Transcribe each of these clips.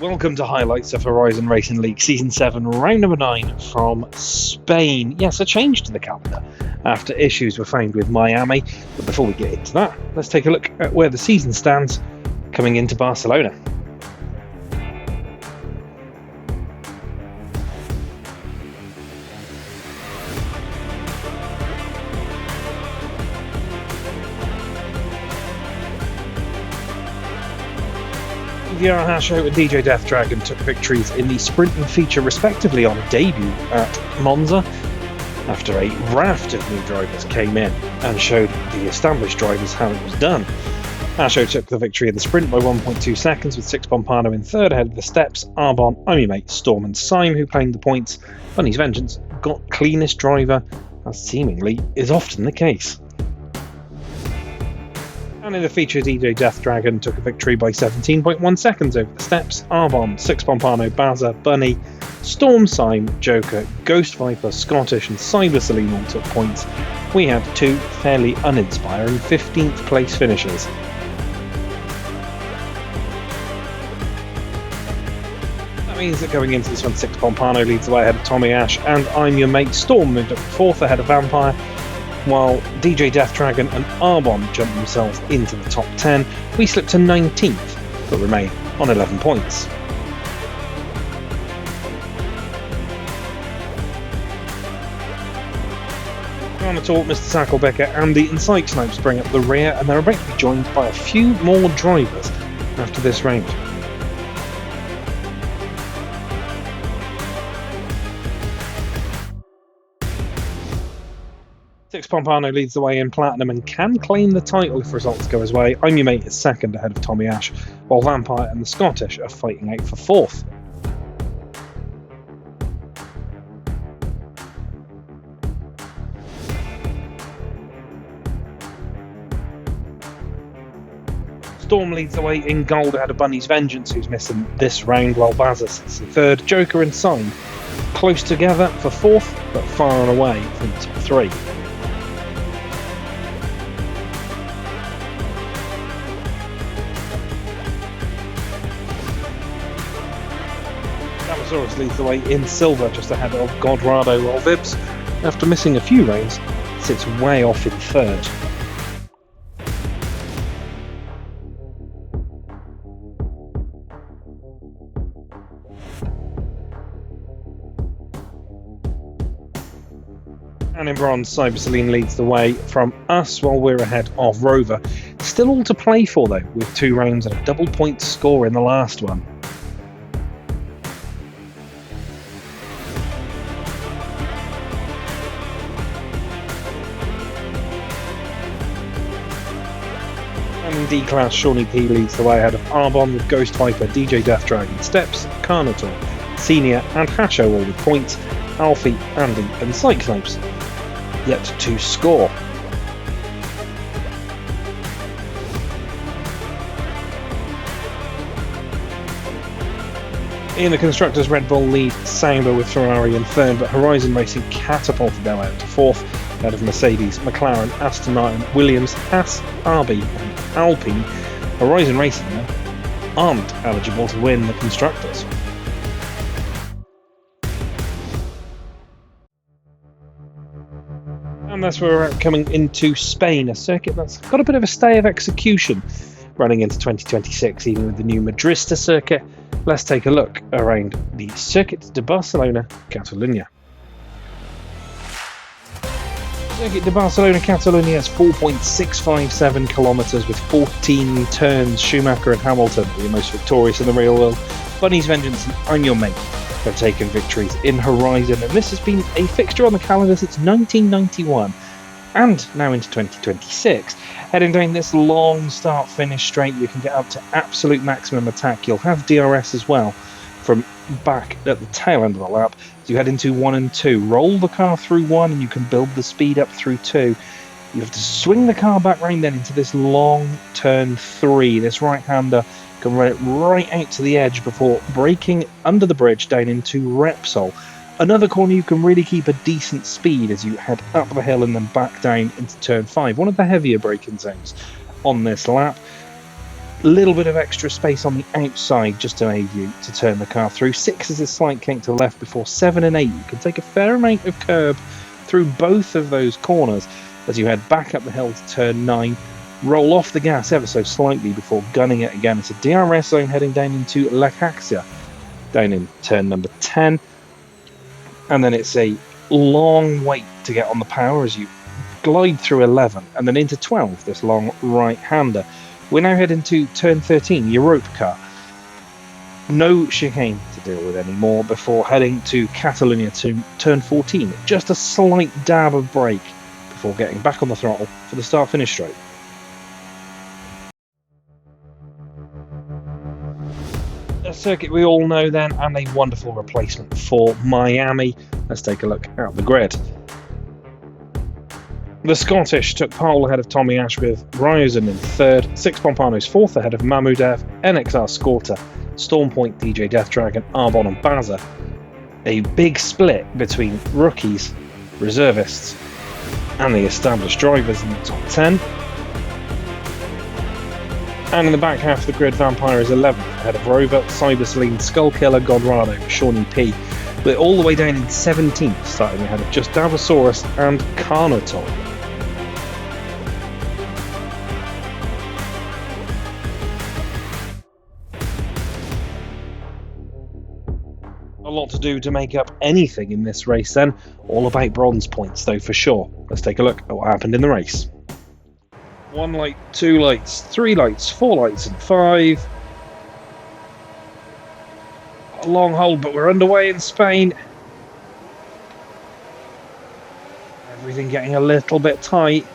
Welcome to highlights of Horizon Racing League Season 7, Round number 9 from Spain. Yes, a change to the calendar after issues were found with Miami. But before we get into that, let's take a look at where the season stands coming into Barcelona. Viera Hasho and DJ Death Dragon took victories in the sprint and feature respectively on debut at Monza after a raft of new drivers came in and showed the established drivers how it was done. Hasho took the victory in the sprint by 1.2 seconds with Six Pompano in third ahead of the Steps, Arbon, I'm Your Mate, Storm and Syme who claimed the points. Bunny's Vengeance got cleanest driver, as seemingly is often the case. And in the feature, DJ Death Dragon took a victory by 17.1 seconds over the Steps, Arbon, Six Pompano, Baza, Bunny, Storm, Syme, Joker, Ghost Viper, Scottish and Cyber Celine all took points. We had two fairly uninspiring 15th place finishes. That means that going into this one, Six Pompano leads the way ahead of Tommy Ash and I'm Your Mate. Storm moved up to 4th ahead of Vampire, while DJ Death Dragon and Arbon jumped themselves into the top 10. We slipped to 19th, but remain on 11 points. On at all, Mr. Sacklebecker, Andy and Sykes Snipes bring up the rear, and they're about to be joined by a few more drivers after this round. Six Pompano leads the way in Platinum and can claim the title if results go his way. I'm Your Mate is second ahead of Tommy Ash, while Vampire and the Scottish are fighting out for 4th. Storm leads the way in gold ahead of Bunny's Vengeance, who's missing this round, while Baza sits in third. Joker and Syme close together for 4th, but far and away from the top 3. Damasaurus leads the way in silver just ahead of Godrado, while Vibs, after missing a few rounds, sits way off in third. And in bronze, Cyber Celine leads the way from us while we're ahead of Rover. Still all to play for though, with 2 rounds and a double point score in the last one. And in D-Class, Shawnee P leads the way ahead of Arbon with Ghost Viper, DJ Death Dragon, Steps, Carnotaur, Senior and Hasho all with points. Alfie, Andy and Sykes Snipes yet to score. In the Constructors, Red Bull lead Sauber with Ferrari in third, but Horizon Racing catapulted their way up to 4th, ahead of Mercedes, McLaren, Aston Martin, Williams, Haas, RB and Alpine. Horizon Racing aren't eligible to win the Constructors. And that's where we're coming into Spain, a circuit that's got a bit of a stay of execution running into 2026, even with the new Madrista circuit. Let's take a look around the Circuit de Barcelona, Catalunya. Circuit de Barcelona, Catalunya is 4.657 kilometres with 14 turns. Schumacher and Hamilton are the most victorious in the real world. Bunny's Vengeance and I'm Your Mate have taken victories in Horizon, and this has been a fixture on the calendar since 1991 and now into 2026. Heading down this long start-finish straight, you can get up to absolute maximum attack. You'll have DRS as well from back at the tail end of the lap as you head into 1 and 2. Roll the car through 1 and you can build the speed up through 2. You have to swing the car back round then into this long turn 3. This right-hander can run it right out to the edge before braking under the bridge down into Repsol. Another corner you can really keep a decent speed as you head up the hill and then back down into turn 5, one of the heavier braking zones on this lap. little bit of extra space on the outside just to aid you to turn the car through. 6 is a slight kink to the left before 7 and 8. You can take a fair amount of curb through both of those corners as you head back up the hill to turn 9. Roll off the gas ever so slightly before gunning it again. It's a DRS zone heading down into La Caxia, down in turn number 10. And then it's a long wait to get on the power as you glide through 11 and then into 12, this long right-hander. We're now heading to turn 13, Europe car. No chicane to deal with anymore before heading to Catalunya to turn 14. Just a slight dab of brake before getting back on the throttle for the start-finish straight. A circuit we all know then, and a wonderful replacement for Miami. Let's take a look at the grid. The Scottish took pole ahead of Tommy Ash with Ryerson in third, Six Pompanos fourth ahead of Mahmoudev, NXR Scorta, Stormpoint, DJ Deathdragon, Arbon and Baza. A big split between rookies, reservists and the established drivers in the top 10. And in the back half of the grid, Vampire is 11th ahead of Rover, Cyberceline, Skullkiller, Godrado, Shawnee P. We're all the way down in 17th, starting ahead of just Davasaurus and Carnotaur. A lot to do to make up anything in this race then. All about bronze points though for sure. Let's take a look at what happened in the race. 1 light, 2 lights, 3 lights, 4 lights and 5. A long hold, but we're underway in Spain. Everything getting a little bit tight.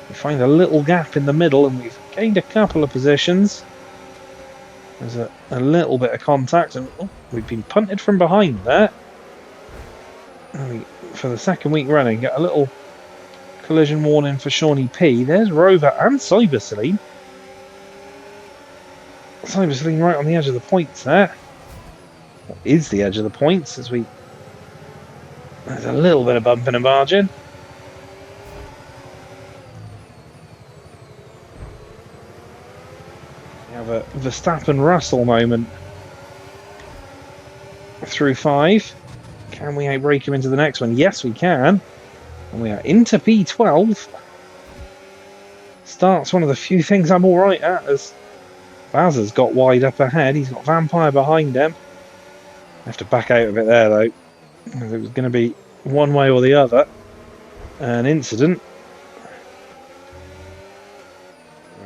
We find a little gap in the middle and we've gained a couple of positions. There's a little bit of contact and we've been punted from behind there. And we, for the second week running, get a little collision warning for Shawnee P. There's Rover and Cyberceline. Cyberceline right on the edge of the points there. What is the edge of the points as we... There's a little bit of bumping and barging. We have a Verstappen-Russell moment through 5. Can we outbrake him into the next one? Yes, we can. And we are into P12. Start's one of the few things I'm alright at, as Bazza's got wide up ahead. He's got Vampire behind him. I have to back out of it there though. It was going to be one way or the other. An incident.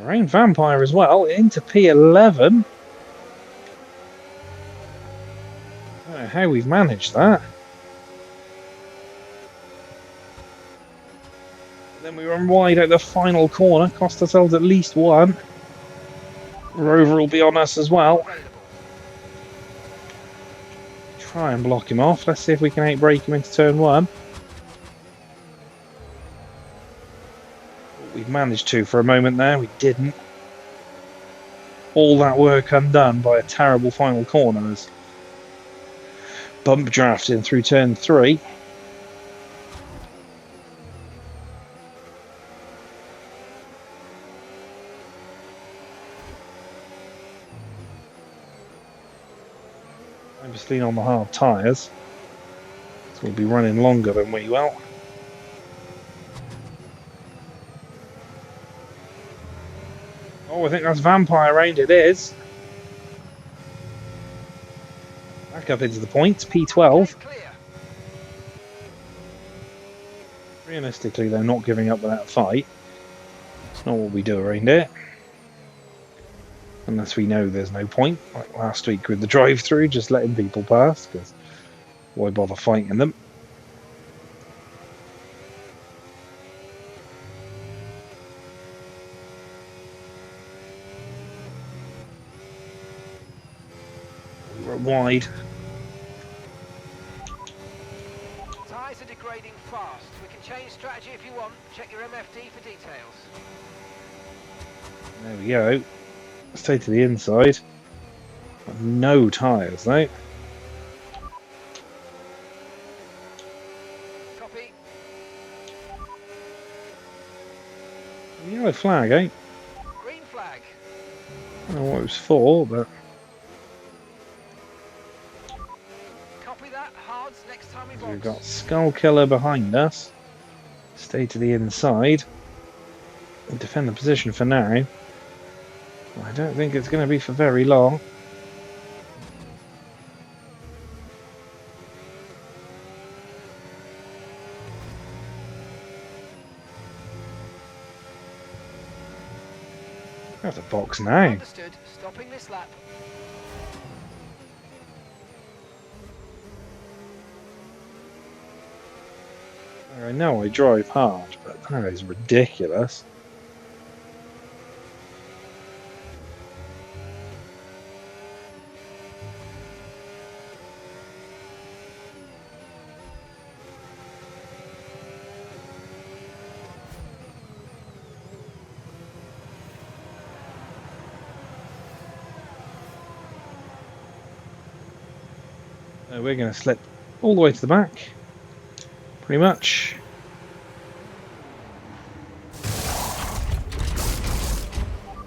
Around Vampire as well, into P11. I don't know how we've managed that. Then we run wide out the final corner, cost ourselves at least one. Rover will be on us as well. Try and block him off. Let's see if we can outbrake him into turn 1. We've managed to for a moment there, we didn't. All that work undone by a terrible final corner as bump drafting through turn 3. Obviously on the hard tyres, so we'll be running longer than we will. Oh, I think that's Vampire round. It is. Back up into the points, P12. Realistically, they're not giving up without a fight. It's not what we do around here. Unless we know there's no point, like last week with the drive-through, just letting people pass, because why bother fighting them? We were wide. Tyres are degrading fast. We can change strategy if you want. Check your MFD for details. There we go. Stay to the inside. No tyres though. Copy. Yellow flag, eh? Green flag. don't know what it was for, but Copy that. Hards next time we we've box. got Skull Killer behind us. Stay to the inside. We'll defend the position for now. I don't think it's going to be for very long. That's a box now. Understood. Stopping this lap. I know I drive hard, but that is ridiculous. We're going to slip all the way to the back, pretty much.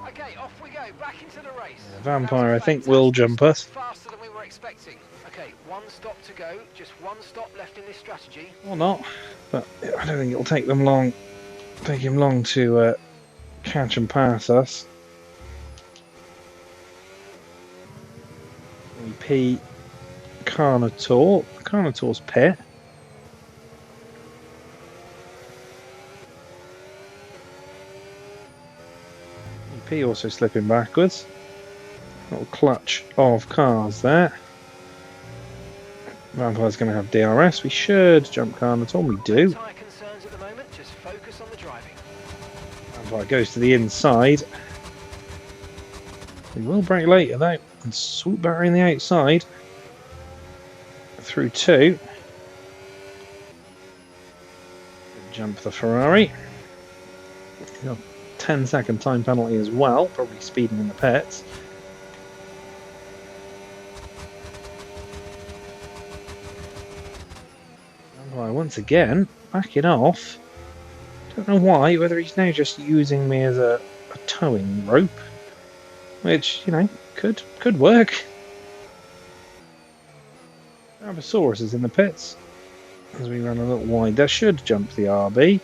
Okay, off we go. Back into the race. Vampire, I think, will jump us. Faster than we were expecting. Okay, one stop to go. Just one stop left in this strategy. Or not, but I don't think it'll take them long. Take him long to catch and pass us. EP Carnotaur. Carnotaur's pit. EP also slipping backwards. Little clutch of cars there. Vampire's going to have DRS. We should jump Carnotaur. We do. Tyre concerns at the moment. Just focus on the driving. Vampire goes to the inside. We will brake later though and swoop back in the outside. Through two. Jump the Ferrari. 10-second time penalty as well, probably speeding in the pits. Vampire once again backing off. Don't know why, whether he's now just using me as a towing rope, which, you know, could work. Brachiosaurus is in the pits as we run a little wide. That should jump the RB.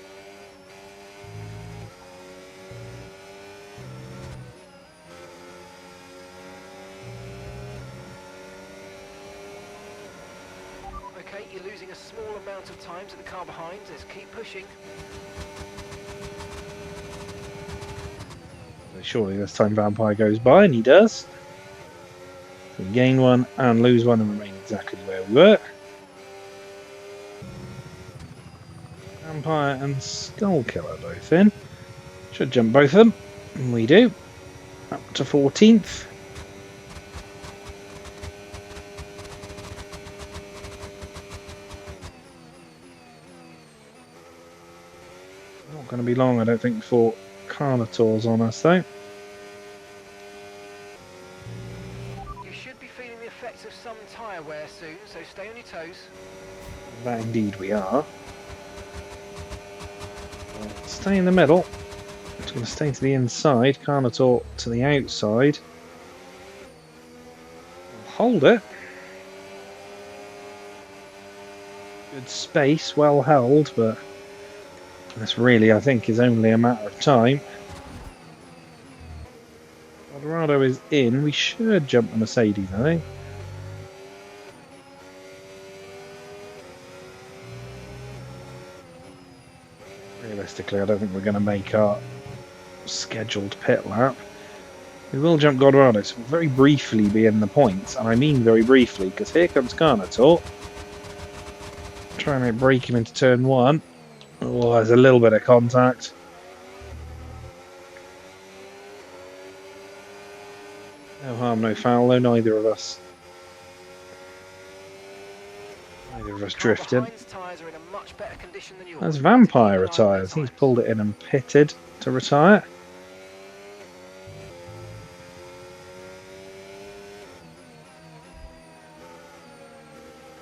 Okay, you're losing a small amount of time to the car behind. Let's keep pushing. Surely this time Vampire goes by, and he does. So we gain one and lose one and remain exactly where we were. Vampire and Skull Killer both in. Should jump both of them. And we do. Up to 14th. Not going to be long, I don't think, before Carnotaur's on us though. You should be feeling the effects of some tyre wear soon, so stay on your toes. That indeed we are. Stay in the middle. Just going to stay to the inside. Carnotaur to the outside. Hold it. Good space, well held, but this really, I think, is only a matter of time. Eldorado is in. We should jump the Mercedes, I think. Realistically, I don't think we're going to make our scheduled pit lap. We will jump Godorado, so we'll very briefly be in the points, and I mean very briefly, because here comes Carnotaur. Trying to break him into turn one. Oh, there's a little bit of contact. No harm, no foul, though neither of us drifted. As Vampire retires, he's pulled it in and pitted to retire.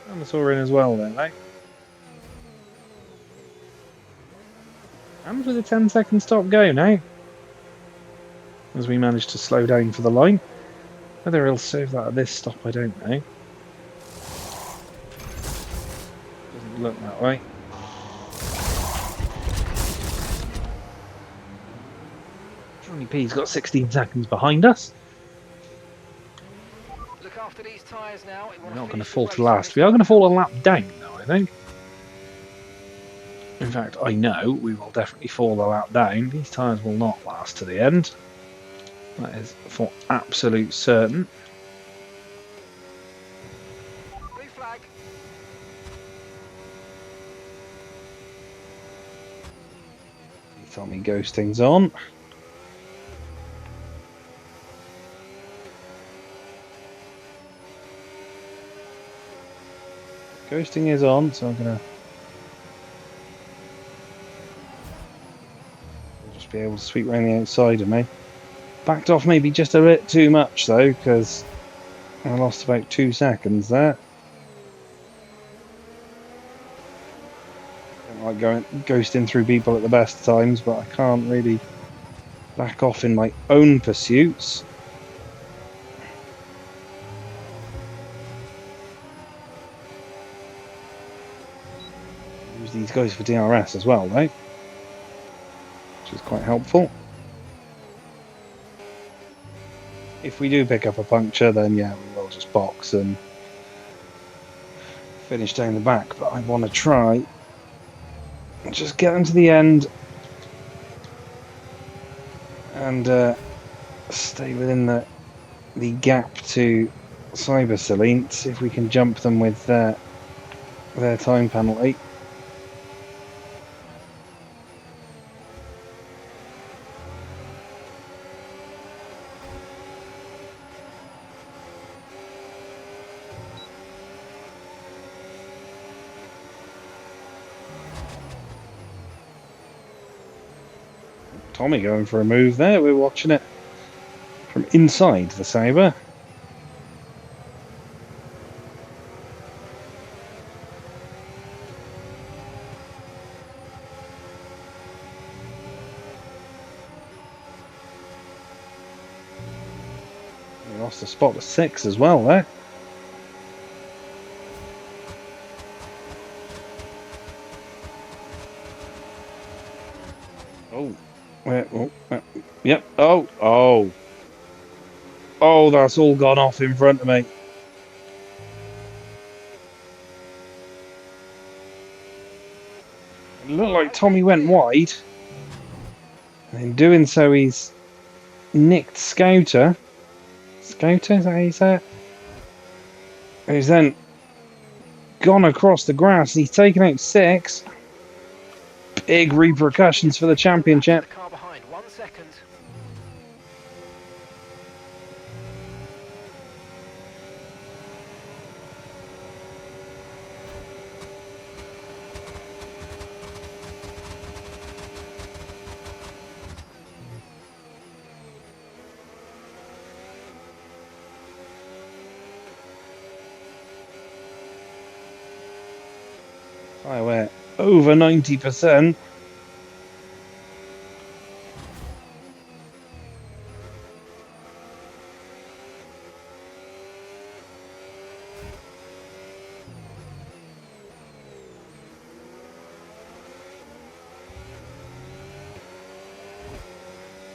Dinosaur in as well then, eh? And with a 10-second stop go now. as we manage to slow down for the line. Whether he'll serve that at this stop, I don't know. Doesn't look that way. Johnny P's got 16 seconds behind us. Look after these tyres now. We're not going to fall to last. We are going to fall a lap down, though, I think. In fact, I know we will definitely fall a lap down. These tyres will not last to the end. That is for absolute certain. Blue flag. Tommy ghosting's on. Ghosting is on, so I'm going to just be able to sweep around the outside of me. Backed off maybe just a bit too much though, because I lost about 2 seconds there. Don't like ghosting through people at the best times, but I can't really back off in my own pursuits. Use these guys for DRS as well, though, which is quite helpful. If we do pick up a puncture, then yeah, we will just box and finish down the back. But I want to try and just get them to the end and stay within the gap to Cyber Celine. See if we can jump them with their time penalty. Tommy going for a move there. We're watching it from inside the Sabre. We lost a spot to 6 as well there. Oh. Yep. Oh, that's all gone off in front of me. It looked like Tommy went wide. And in doing so, he's nicked Scouter. Scouter, is that how you say it? And he's then gone across the grass. He's taken out 6. Big repercussions for the championship. The car behind, 1 second. We're over 90%.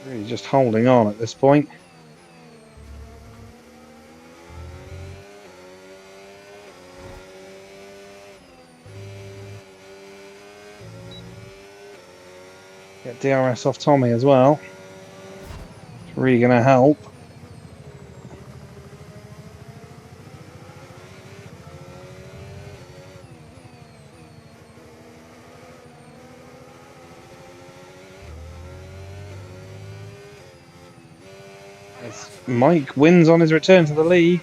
Really just holding on at this point. Get DRS off Tommy as well. It's really going to help. As Mike wins on his return to the league.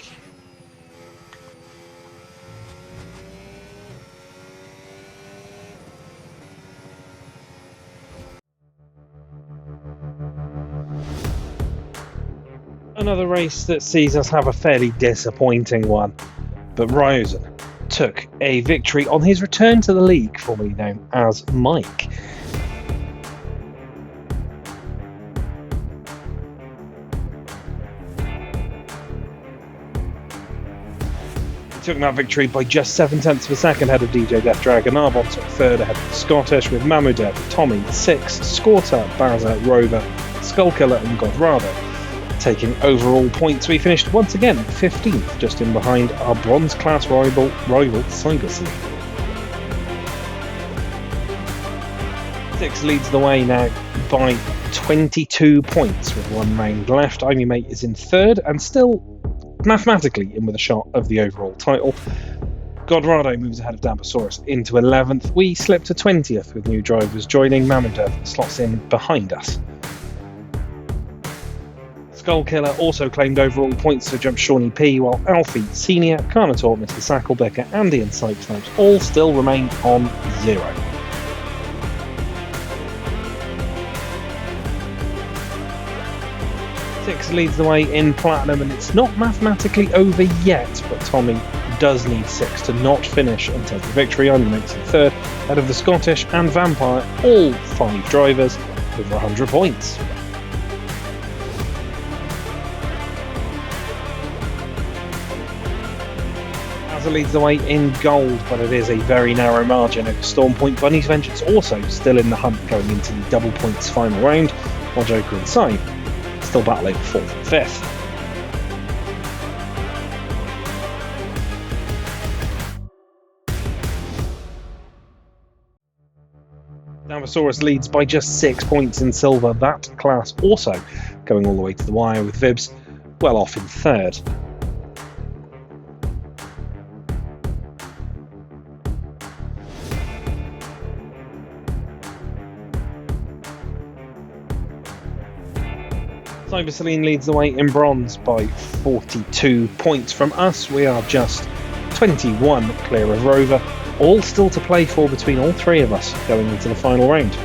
Another race that sees us have a fairly disappointing one, but Rosen took a victory on his return to the league, formerly known as Mike. Took that victory by just 0.7 of a second ahead of DJ Death Dragon. Arbon took third ahead of the Scottish, with Mamudev, Tommy, Six, Scorta, Bazza, Rover, Skullkiller and Godrado taking overall points. We finished once again 15th, just in behind our bronze class rival Cybersea. Six leads the way now by 22 points with one round left. Mate is in third and still mathematically in with a shot of the overall title. Godrado moves ahead of Damposaurus into 11th. We slip to 20th with new drivers joining. Mamudev slots in behind us. Skullkiller also claimed overall points to jump Shawnee P, while Alfie, Senior, Carnotaur, Mr. Sacklebecker, Andy and Sykes all still remain on 0. Six leads the way in Platinum, and it's not mathematically over yet, but Tommy does need Six to not finish and take the victory. Only makes it third, ahead of the Scottish and Vampire, all 5 drivers, over 100 points. Leads the way in gold, but it is a very narrow margin over Storm Point. Bunny's Vengeance also still in the hunt going into the double points final round, while Joker and Side still battling 4th and 5th. Damposaurus leads by just 6 points in silver, that class also going all the way to the wire, with Vibs well off in third. Cyberceline leads the way in bronze by 42 points from us. We are just 21 clear of Rover, all still to play for between all 3 of us going into the final round.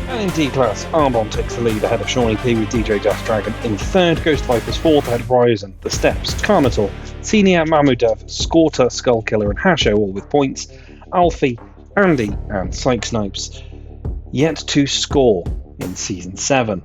And in D-Class, Arbon takes the lead ahead of Shawnee P, with DJ Death Dragon in third, Ghost Vipers 4th ahead of Ryzen, The Steps, Carnotaur, Senior, Mamudev, Scorta, Skullkiller and Hasho all with points. Alfie, Andy and Sykes yet to score in Season 7.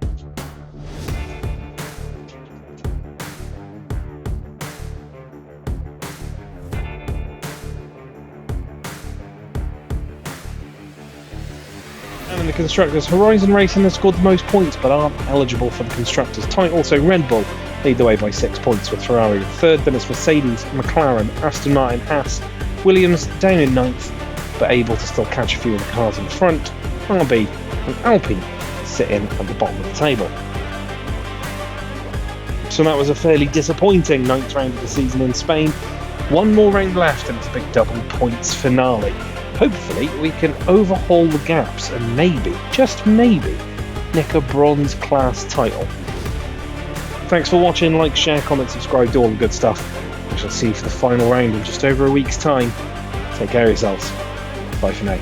And in the Constructors, Horizon Racing has scored the most points but aren't eligible for the Constructors title, so Red Bull lead the way by 6 points, with Ferrari in third, then it's Mercedes, McLaren, Aston Martin, Haas, Williams down in 9th, but able to still catch a few of the cars in front. RB and Alpine sitting at the bottom of the table. So that was a fairly disappointing 9th round of the season in Spain. One more round left and it's a big double points finale. Hopefully we can overhaul the gaps and maybe, just maybe, nick a bronze class title. Thanks for watching, like, share, comment, subscribe, do all the good stuff. We shall see you for the final round in just over a week's time. Take care of yourselves. Bye for now.